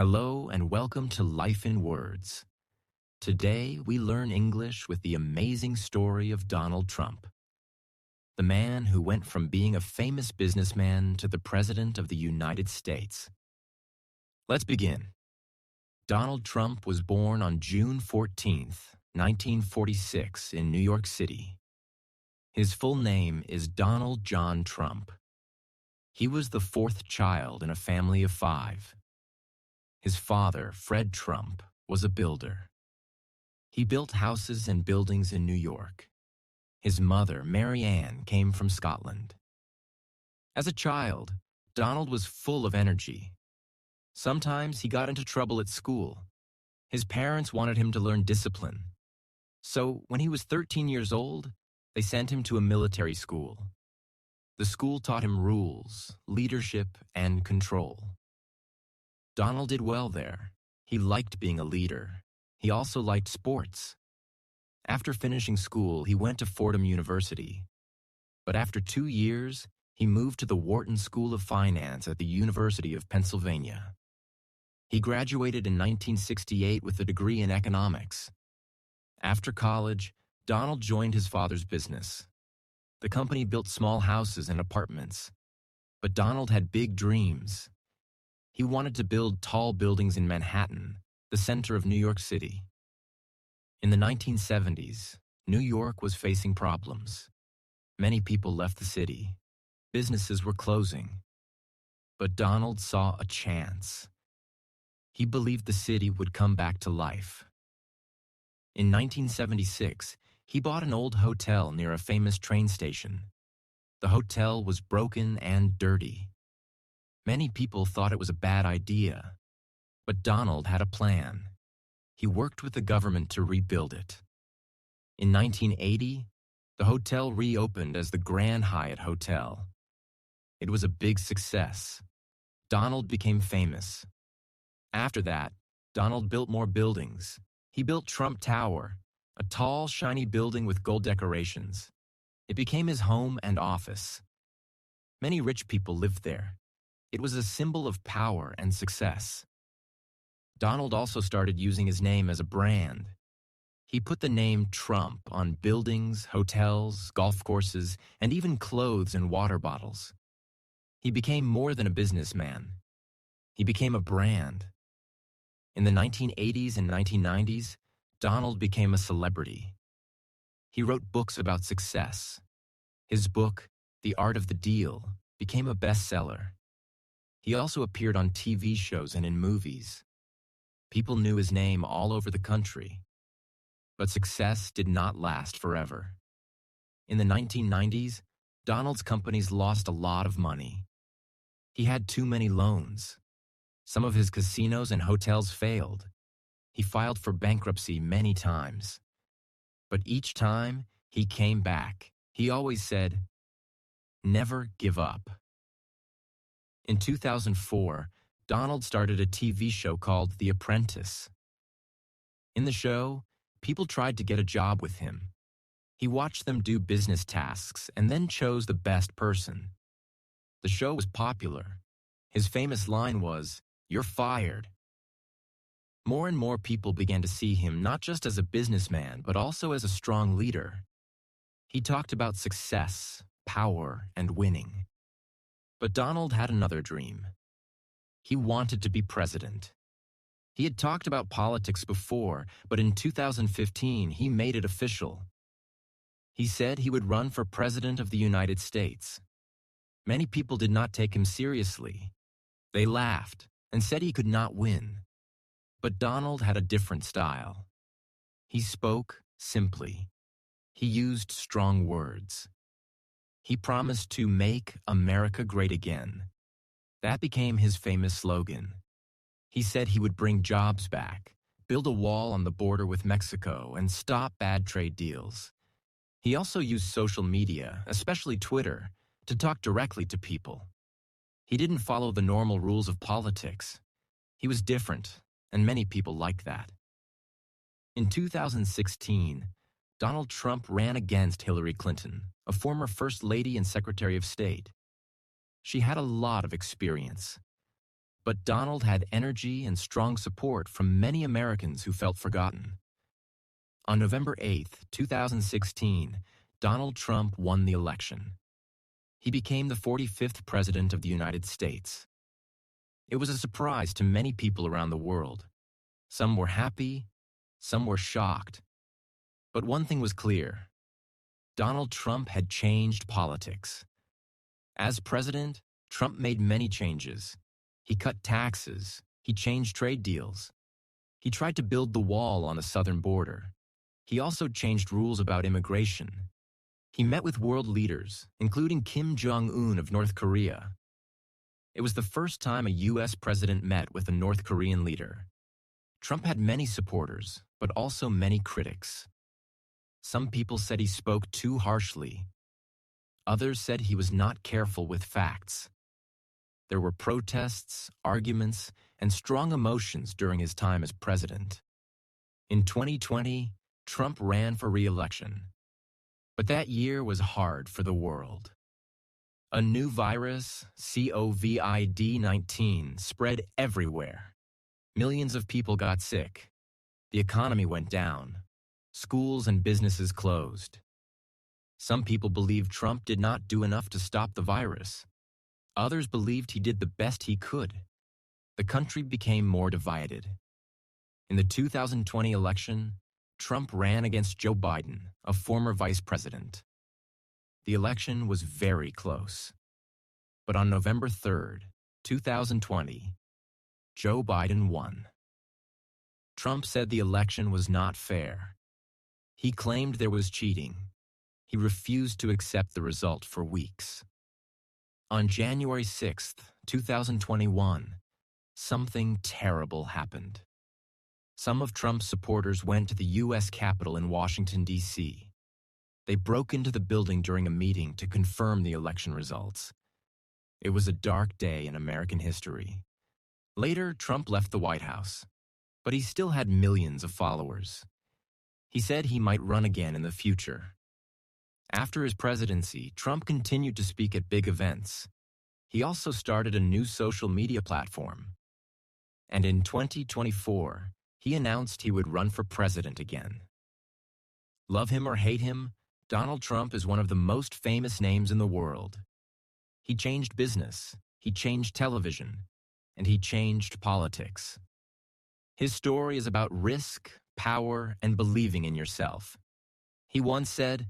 Hello and welcome to Life in Words. Today we learn English with the amazing story of Donald Trump, the man who went from being a famous businessman to the President of the United States. Let's begin. Donald Trump was born on June 14th, 1946 in New York City. His full name is Donald John Trump. He was the fourth child in a family of 5. His father, Fred Trump, was a builder. He built houses and buildings in New York. His mother, Mary Ann, came from Scotland. As a child, Donald was full of energy. Sometimes he got into trouble at school. His parents wanted him to learn discipline. So when he was 13 years old, they sent him to a military school. The school taught him rules, leadership, and control. Donald did well there. He liked being a leader. He also liked sports. After finishing school, he went to Fordham University. But after 2 years, he moved to the Wharton School of Finance at the University of Pennsylvania. He graduated in 1968 with a degree in economics. After college, Donald joined his father's business. The company built small houses and apartments. But Donald had big dreams. He wanted to build tall buildings in Manhattan, the center of New York City. In the 1970s, New York was facing problems. Many people left the city. Businesses were closing. But Donald saw a chance. He believed the city would come back to life. In 1976, he bought an old hotel near a famous train station. The hotel was broken and dirty. Many people thought it was a bad idea, but Donald had a plan. He worked with the government to rebuild it. In 1980, the hotel reopened as the Grand Hyatt Hotel. It was a big success. Donald became famous. After that, Donald built more buildings. He built Trump Tower, a tall, shiny building with gold decorations. It became his home and office. Many rich people lived there. It was a symbol of power and success. Donald also started using his name as a brand. He put the name Trump on buildings, hotels, golf courses, and even clothes and water bottles. He became more than a businessman. He became a brand. In the 1980s and 1990s, Donald became a celebrity. He wrote books about success. His book, The Art of the Deal, became a bestseller. He also appeared on TV shows and in movies. People knew his name all over the country. But success did not last forever. In the 1990s, Donald's companies lost a lot of money. He had too many loans. Some of his casinos and hotels failed. He filed for bankruptcy many times. But each time, he came back. He always said, "Never give up." In 2004, Donald started a TV show called The Apprentice. In the show, people tried to get a job with him. He watched them do business tasks and then chose the best person. The show was popular. His famous line was, "You're fired." More and more people began to see him not just as a businessman, but also as a strong leader. He talked about success, power, and winning. But Donald had another dream. He wanted to be president. He had talked about politics before, but in 2015, he made it official. He said he would run for president of the United States. Many people did not take him seriously. They laughed and said he could not win. But Donald had a different style. He spoke simply. He used strong words. He promised to make America great again. That became his famous slogan. He said he would bring jobs back, build a wall on the border with Mexico, and stop bad trade deals. He also used social media, especially Twitter, to talk directly to people. He didn't follow the normal rules of politics. He was different, and many people liked that. In 2016, Donald Trump ran against Hillary Clinton, a former First Lady and Secretary of State. She had a lot of experience. But Donald had energy and strong support from many Americans who felt forgotten. On November 8, 2016, Donald Trump won the election. He became the 45th President of the United States. It was a surprise to many people around the world. Some were happy, some were shocked. But one thing was clear. Donald Trump had changed politics. As president, Trump made many changes. He cut taxes. He changed trade deals. He tried to build the wall on the southern border. He also changed rules about immigration. He met with world leaders, including Kim Jong-un of North Korea. It was the first time a U.S. president met with a North Korean leader. Trump had many supporters, but also many critics. Some people said he spoke too harshly. Others said he was not careful with facts. There were protests, arguments, and strong emotions during his time as president. In 2020, Trump ran for re-election. But that year was hard for the world. A new virus, COVID-19, spread everywhere. Millions of people got sick. The economy went down. Schools and businesses closed. Some people believed Trump did not do enough to stop the virus. Others believed he did the best he could. The country became more divided. In the 2020 election, Trump ran against Joe Biden, a former vice president. The election was very close. But on November 3, 2020, Joe Biden won. Trump said the election was not fair. He claimed there was cheating. He refused to accept the result for weeks. On January 6, 2021, something terrible happened. Some of Trump's supporters went to the U.S. Capitol in Washington, D.C. They broke into the building during a meeting to confirm the election results. It was a dark day in American history. Later, Trump left the White House, but he still had millions of followers. He said he might run again in the future. After his presidency, Trump continued to speak at big events. He also started a new social media platform. And in 2024, he announced he would run for president again. Love him or hate him, Donald Trump is one of the most famous names in the world. He changed business, he changed television, and he changed politics. His story is about risk, power, and believing in yourself. He once said,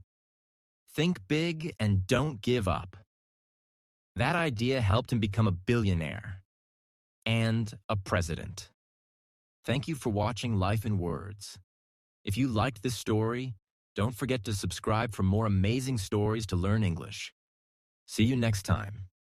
"Think big and don't give up." That idea helped him become a billionaire and a president. Thank you for watching Life in Words. If you liked this story, don't forget to subscribe for more amazing stories to learn English. See you next time.